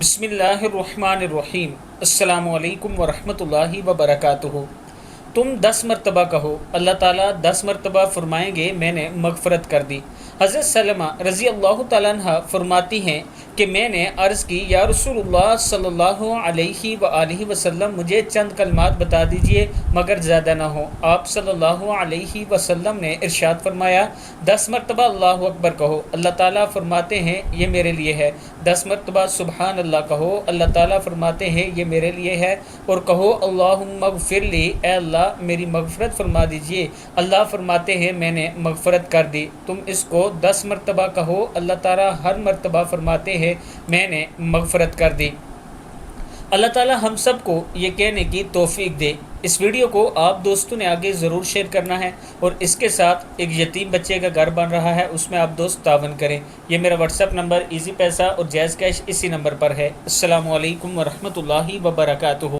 بسم اللہ الرحمن الرحیم۔ السلام علیکم ورحمۃ اللہ وبرکاتہ۔ تم 10 مرتبہ کہو، اللہ تعالیٰ 10 مرتبہ فرمائیں گے میں نے مغفرت کر دی۔ حضرت سلمہ رضی اللہ تعالیٰ عنہ فرماتی ہیں کہ میں نے عرض کی یا رسول اللہ صلی اللہ علیہ وآلہ وسلم مجھے چند کلمات بتا دیجئے مگر زیادہ نہ ہو۔ آپ صلی اللہ علیہ وسلم نے ارشاد فرمایا 10 مرتبہ اللہ اکبر کہو، اللہ تعالیٰ فرماتے ہیں یہ میرے لیے ہے۔ 10 مرتبہ سبحان اللہ کہو، اللہ تعالیٰ فرماتے ہیں یہ میرے لیے ہے۔ اور کہو اللہم اغفر لی، اے اللہ میری مغفرت فرما دیجئے، اللہ فرماتے ہیں میں نے مغفرت کر دی۔ تم اس کو 10 مرتبہ کہو، اللہ تعالیٰ ہر مرتبہ فرماتے ہیں میں نے مغفرت کر دی۔ اللہ تعالیٰ ہم سب کو یہ کہنے کی توفیق دے۔ اس ویڈیو کو آپ دوستوں نے آگے ضرور شیئر کرنا ہے، اور اس کے ساتھ ایک یتیم بچے کا گھر بن رہا ہے، اس میں آپ دوست تعاون کریں۔ یہ میرا واٹس ایپ نمبر ایزی پیسہ اور جائز کیش اسی نمبر پر ہے۔ السلام علیکم ورحمۃ اللہ وبرکاتہ۔